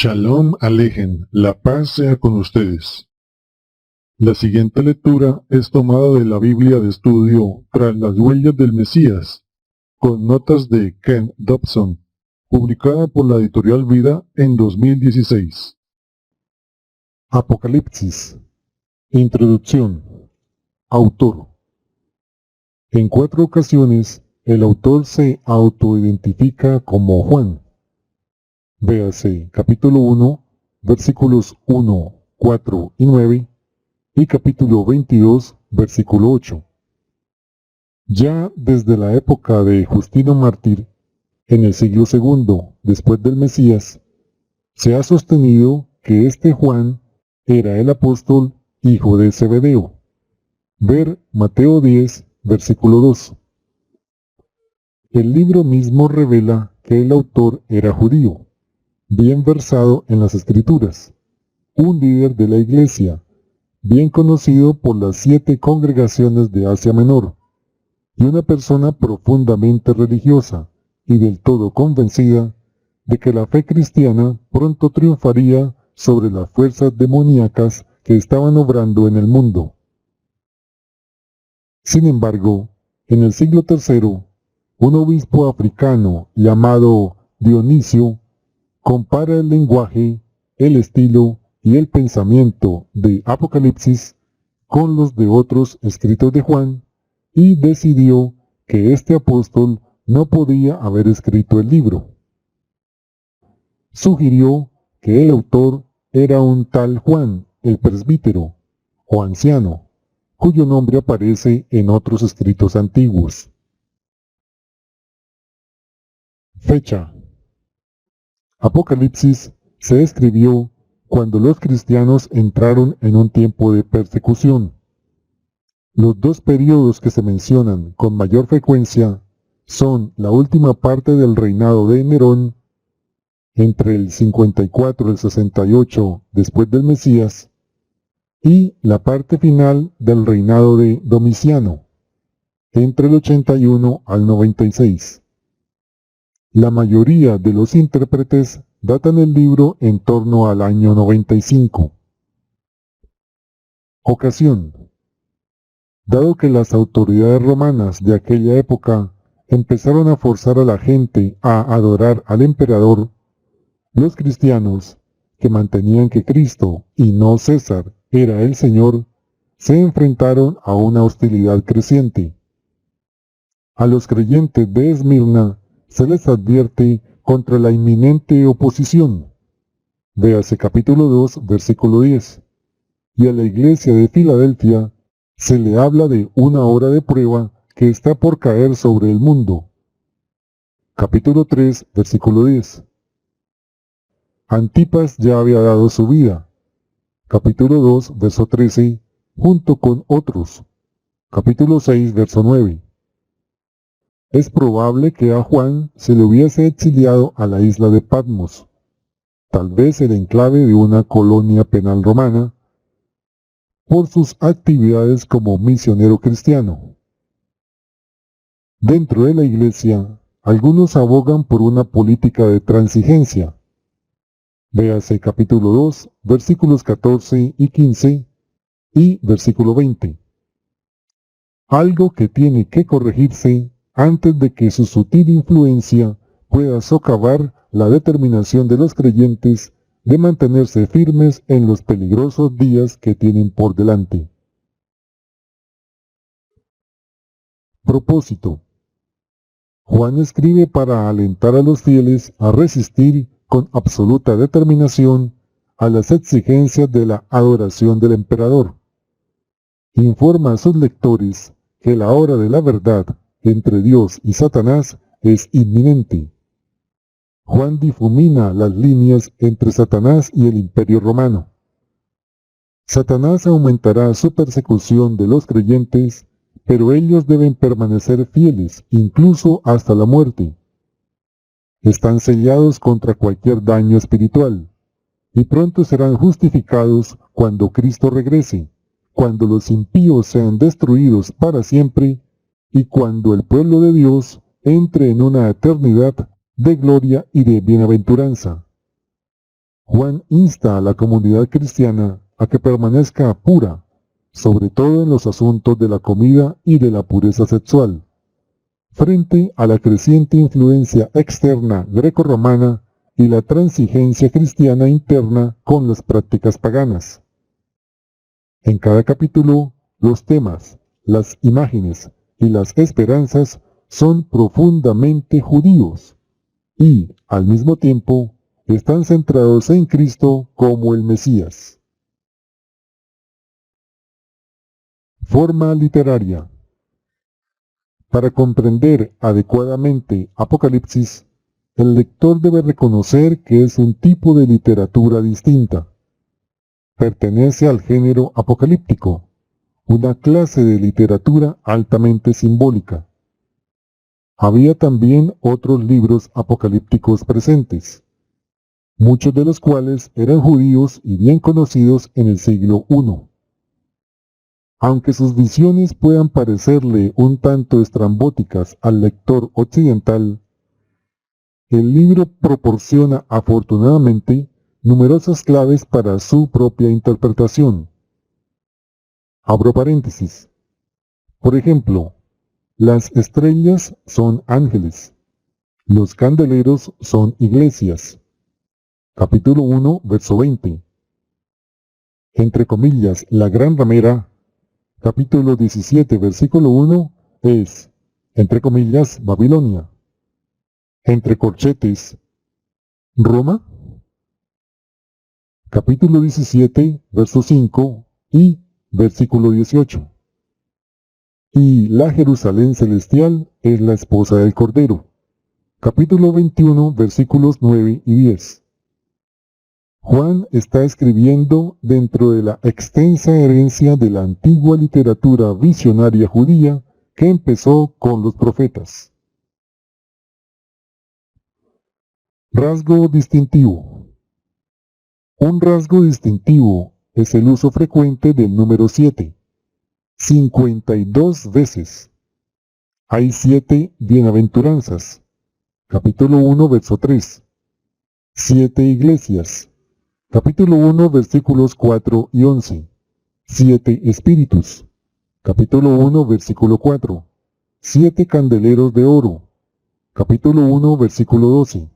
Shalom Alejen, la paz sea con ustedes. La siguiente lectura es tomada de la Biblia de estudio Tras las huellas del Mesías, con notas de Ken Dobson, publicada por la editorial Vida en 2016. Apocalipsis. Introducción. Autor. En 4 ocasiones, el autor se autoidentifica como Juan. Véase capítulo 1, versículos 1, 4 y 9, y capítulo 22, versículo 8. Ya desde la época de Justino Mártir, en el siglo II después del Mesías, se ha sostenido que este Juan era el apóstol hijo de Zebedeo. Ver Mateo 10, versículo 2. El libro mismo revela que el autor era judío, bien versado en las Escrituras, un líder de la Iglesia, bien conocido por las 7 congregaciones de Asia Menor, y una persona profundamente religiosa y del todo convencida de que la fe cristiana pronto triunfaría sobre las fuerzas demoníacas que estaban obrando en el mundo. Sin embargo, en el siglo III, un obispo africano llamado Dionisio compara el lenguaje, el estilo y el pensamiento de Apocalipsis con los de otros escritos de Juan y decidió que este apóstol no podía haber escrito el libro. Sugirió que el autor era un tal Juan, el presbítero, o anciano, cuyo nombre aparece en otros escritos antiguos. Fecha. Apocalipsis se escribió cuando los cristianos entraron en un tiempo de persecución. Los 2 periodos que se mencionan con mayor frecuencia son la última parte del reinado de Nerón, entre el 54 y el 68 después del Mesías, y la parte final del reinado de Domiciano, entre el 81 al 96. La mayoría de los intérpretes datan el libro en torno al año 95. Ocasión. Dado que las autoridades romanas de aquella época empezaron a forzar a la gente a adorar al emperador, los cristianos, que mantenían que Cristo y no César era el Señor, se enfrentaron a una hostilidad creciente. A los creyentes de Esmirna se les advierte contra la inminente oposición. Véase capítulo 2, versículo 10. Y a la iglesia de Filadelfia se le habla de una hora de prueba que está por caer sobre el mundo. Capítulo 3, versículo 10. Antipas ya había dado su vida. Capítulo 2, verso 13, junto con otros. Capítulo 6, verso 9. Es probable que a Juan se le hubiese exiliado a la isla de Patmos, tal vez el enclave de una colonia penal romana, por sus actividades como misionero cristiano. Dentro de la iglesia, algunos abogan por una política de transigencia. Véase capítulo 2, versículos 14 y 15 y versículo 20. Algo que tiene que corregirse antes de que su sutil influencia pueda socavar la determinación de los creyentes de mantenerse firmes en los peligrosos días que tienen por delante. Propósito. Juan escribe para alentar a los fieles a resistir con absoluta determinación a las exigencias de la adoración del emperador. Informa a sus lectores que la hora de la verdad entre Dios y Satanás es inminente. Juan difumina las líneas entre Satanás y el Imperio Romano. Satanás aumentará su persecución de los creyentes, pero ellos deben permanecer fieles incluso hasta la muerte. Están sellados contra cualquier daño espiritual, y pronto serán justificados cuando Cristo regrese, cuando los impíos sean destruidos para siempre, y cuando el pueblo de Dios entre en una eternidad de gloria y de bienaventuranza. Juan insta a la comunidad cristiana a que permanezca pura, sobre todo en los asuntos de la comida y de la pureza sexual, frente a la creciente influencia externa grecorromana y la transigencia cristiana interna con las prácticas paganas. En cada capítulo, los temas, las imágenes y las esperanzas son profundamente judíos y, al mismo tiempo, están centrados en Cristo como el Mesías. Forma literaria. Para comprender adecuadamente Apocalipsis, el lector debe reconocer que es un tipo de literatura distinta. Pertenece al género apocalíptico, una clase de literatura altamente simbólica. Había también otros libros apocalípticos presentes, muchos de los cuales eran judíos y bien conocidos en el siglo I. Aunque sus visiones puedan parecerle un tanto estrambóticas al lector occidental, el libro proporciona afortunadamente numerosas claves para su propia interpretación. Abro paréntesis. Por ejemplo, las estrellas son ángeles, los candeleros son iglesias. Capítulo 1, verso 20. Entre comillas, la gran ramera, capítulo 17, versículo 1, es, entre comillas, Babilonia. Entre corchetes, Roma. Capítulo 17, verso 5 y versículo 18. Y la Jerusalén celestial es la esposa del Cordero. Capítulo 21, versículos 9 y 10. Juan está escribiendo dentro de la extensa herencia de la antigua literatura visionaria judía que empezó con los profetas. Rasgo distintivo. Un rasgo distintivo es el uso frecuente del número 7, 52 veces. Hay 7 bienaventuranzas. Capítulo 1, verso 3. 7 iglesias. Capítulo 1, versículos 4 y 11. 7 espíritus. Capítulo 1, versículo 4. 7 candeleros de oro. Capítulo 1, versículo 12.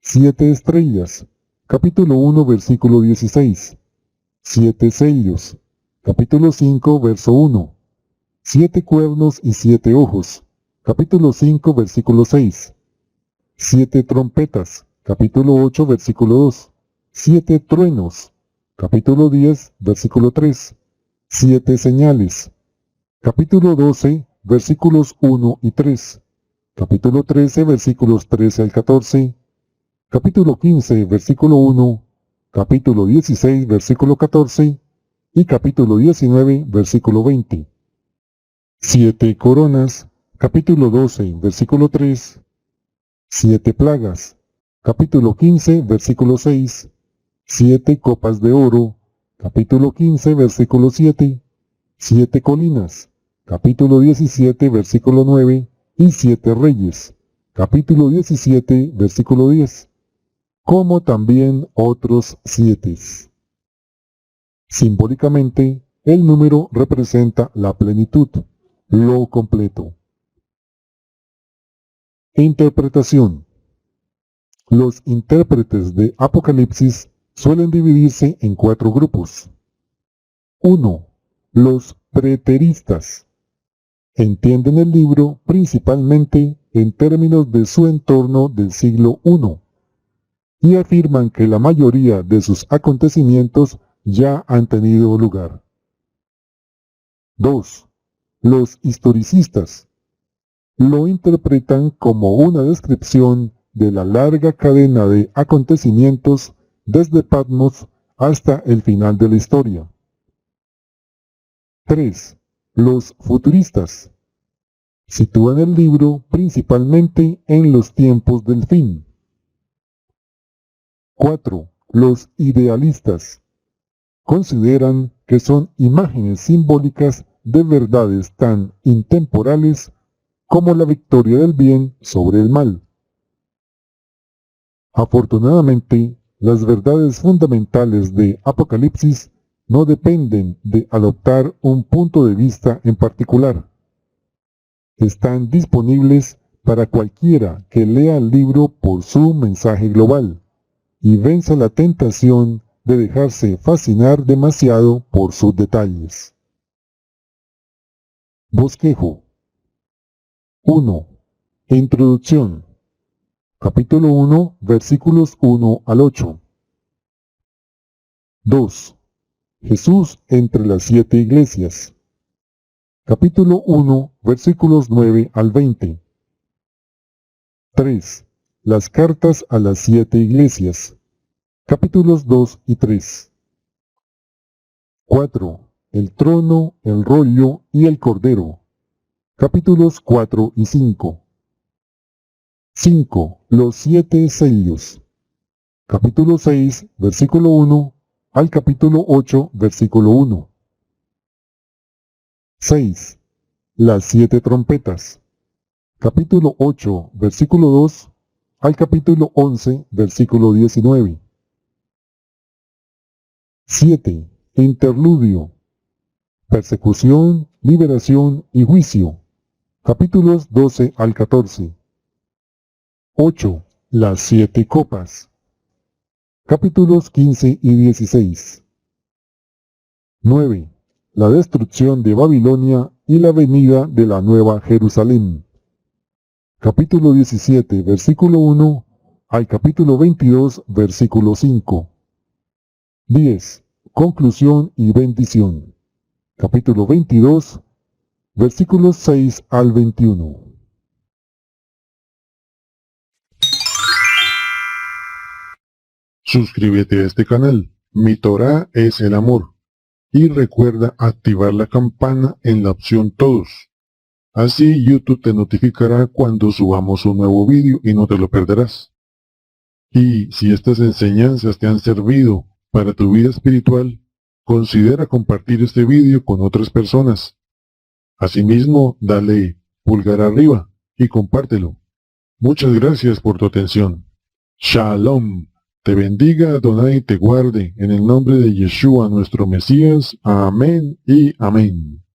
7 estrellas. Capítulo 1, versículo 16. 7 sellos. Capítulo 5, verso 1. 7 cuernos y 7 ojos. Capítulo 5, versículo 6. 7 trompetas. Capítulo 8, versículo 2. 7 truenos. Capítulo 10, versículo 3. 7 señales. Capítulo 12, versículos 1 y 3. Capítulo 13, versículos 13 al 14. Capítulo 15, versículo 1. Capítulo 16, versículo 14. Y capítulo 19, versículo 20. 7 coronas. Capítulo 12, versículo 3. 7 plagas. Capítulo 15, versículo 6. 7 copas de oro. Capítulo 15, versículo 7. 7 colinas. Capítulo 17, versículo 9. Y 7 reyes. Capítulo 17, versículo 10. Como también otros 7. Simbólicamente, el número representa la plenitud, lo completo. Interpretación. Los intérpretes de Apocalipsis suelen dividirse en 4 grupos. 1. Los preteristas. Entienden el libro principalmente en términos de su entorno del siglo I y afirman que la mayoría de sus acontecimientos ya han tenido lugar. 2. Los historicistas. Lo interpretan como una descripción de la larga cadena de acontecimientos desde Patmos hasta el final de la historia. 3. Los futuristas. Sitúan el libro principalmente en los tiempos del fin. 4. Los idealistas. Consideran que son imágenes simbólicas de verdades tan intemporales como la victoria del bien sobre el mal. Afortunadamente, las verdades fundamentales de Apocalipsis no dependen de adoptar un punto de vista en particular. Están disponibles para cualquiera que lea el libro por su mensaje global y venza la tentación de dejarse fascinar demasiado por sus detalles. Bosquejo 1. Introducción. Capítulo 1, versículos 1 al 8. 2. Jesús entre las 7 iglesias. Capítulo 1, versículos 9 al 20. 3. Las cartas a las 7 iglesias. Capítulos 2 y 3. 4. El trono, el rollo y el cordero. Capítulos 4 y 5. 5. Los 7 sellos. Capítulo 6, versículo 1 al capítulo 8, versículo 1. 6. Las 7 trompetas. Capítulo 8, versículo 2 al capítulo 11, versículo 19. 7. Interludio. Persecución, liberación y juicio. Capítulos 12 al 14. 8. Las 7 copas. Capítulos 15 y 16. 9. La destrucción de Babilonia y la venida de la Nueva Jerusalén. Capítulo 17, versículo 1 al capítulo 22, versículo 5. 10. Conclusión y bendición. Capítulo 22, versículos 6 al 21. Suscríbete a este canal. Mi Torá es el amor. Y recuerda activar la campana en la opción todos. Así YouTube te notificará cuando subamos un nuevo vídeo y no te lo perderás. Y si estas enseñanzas te han servido para tu vida espiritual, considera compartir este vídeo con otras personas. Asimismo, dale pulgar arriba y compártelo. Muchas gracias por tu atención. Shalom. Te bendiga Adonai y te guarde en el nombre de Yeshua nuestro Mesías. Amén y amén.